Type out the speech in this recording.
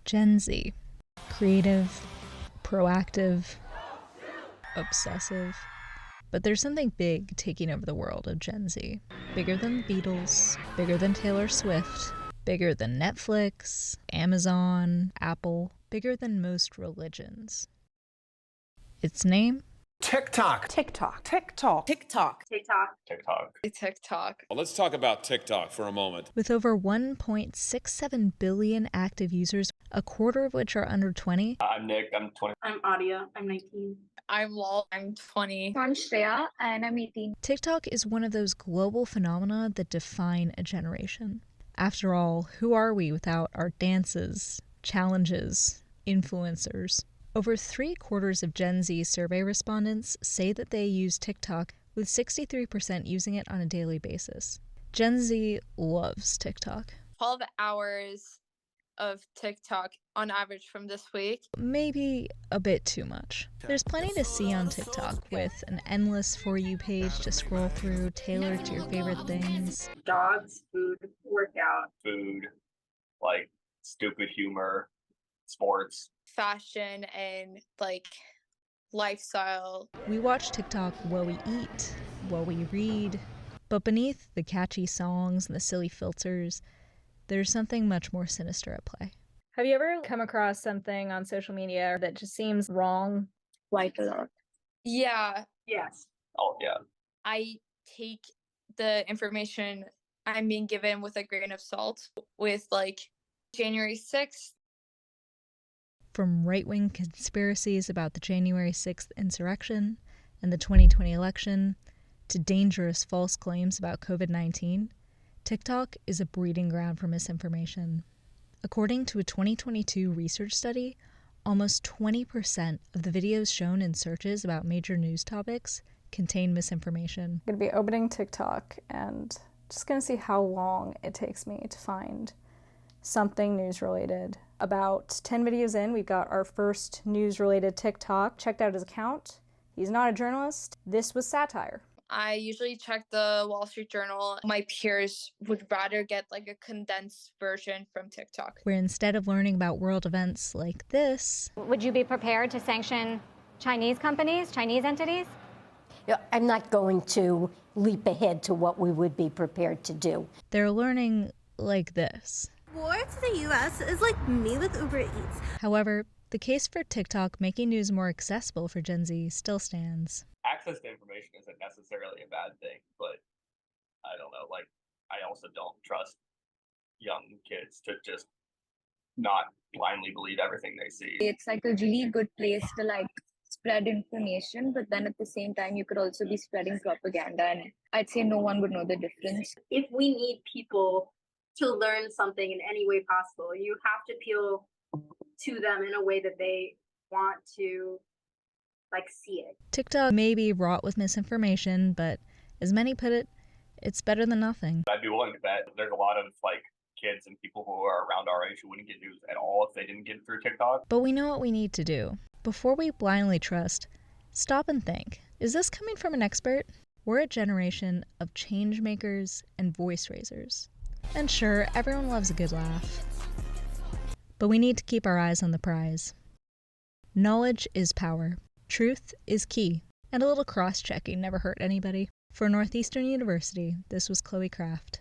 Gen Z. Creative, proactive, obsessive. But there's something big taking over the world of Gen Z. Bigger than the Beatles, bigger than Taylor Swift, bigger than Netflix, Amazon, Apple, bigger than most religions. Its name? Tick-Tock. Tick-Tock. Tick-Tock. Tick-Tock. Tick-Tock. Tick-Tock. Tick-Tock. Well, let's talk about TikTok for a moment. With over 1.67 billion active users, a quarter of which are under 20. I'm Nick. I'm 20. I'm Adia. I'm 19. I'm Lal. I'm 20. I'm Shreya, and I'm 18. TikTok is one of those global phenomena that define a generation. After all, who are we without our dances, challenges, influencers? Over 3/4 of Gen Z survey respondents say that they use TikTok, with 63% using it on a daily basis. Gen Z loves TikTok. 12 hours of TikTok on average from this week. Maybe a bit too much. There's plenty to see on TikTok, with an endless For You page to scroll through, tailored to your favorite things. Dogs, food, workout. Food, like stupid humor, sports. Fashion and lifestyle. We watch TikTok while we eat, while we read, but beneath the catchy songs and the silly filters, there's something much more sinister at play. Have you ever come across something on social media that just seems wrong? Quite a lot. Yeah, Yes. Oh, yeah. I take the information I'm being given with a grain of salt. With January 6th, From right-wing conspiracies about the January 6th insurrection and the 2020 election, to dangerous false claims about COVID-19, TikTok is a breeding ground for misinformation. According to a 2022 research study, almost 20% of the videos shown in searches about major news topics contain misinformation. I'm going to be opening TikTok and just going to see how long it takes me to find something news-related. About 10 videos in, we've got our first news-related TikTok. Checked out his account. He's not a journalist. This was satire. I usually check the Wall Street Journal. My peers would rather get a condensed version from TikTok. Where instead of learning about world events like this, would you be prepared to sanction Chinese companies, Chinese entities? I'm not going to leap ahead to what we would be prepared to do. they're learning like this. War to the U.S. is like me with Uber Eats. However, the case for TikTok making news more accessible for Gen Z still stands. Access to information isn't necessarily a bad thing, but I don't know, I also don't trust young kids to just not blindly believe everything they see. It's a really good place to spread information, but then at the same time, you could also be spreading propaganda, and I'd say no one would know the difference. If we need people to learn something in any way possible, you have to appeal to them in a way that they want to see it. TikTok may be wrought with misinformation, but as many put it, it's better than nothing. I'd be willing to bet there's a lot of kids and people who are around our age who wouldn't get news at all if they didn't get it through TikTok. But we know what we need to do. Before we blindly trust, stop and think. Is this coming from an expert? We're a generation of change makers and voice raisers. And sure, everyone loves a good laugh. But we need to keep our eyes on the prize. Knowledge is power. Truth is key. And a little cross-checking never hurt anybody. For Northeastern University, this was Chloe Kraft.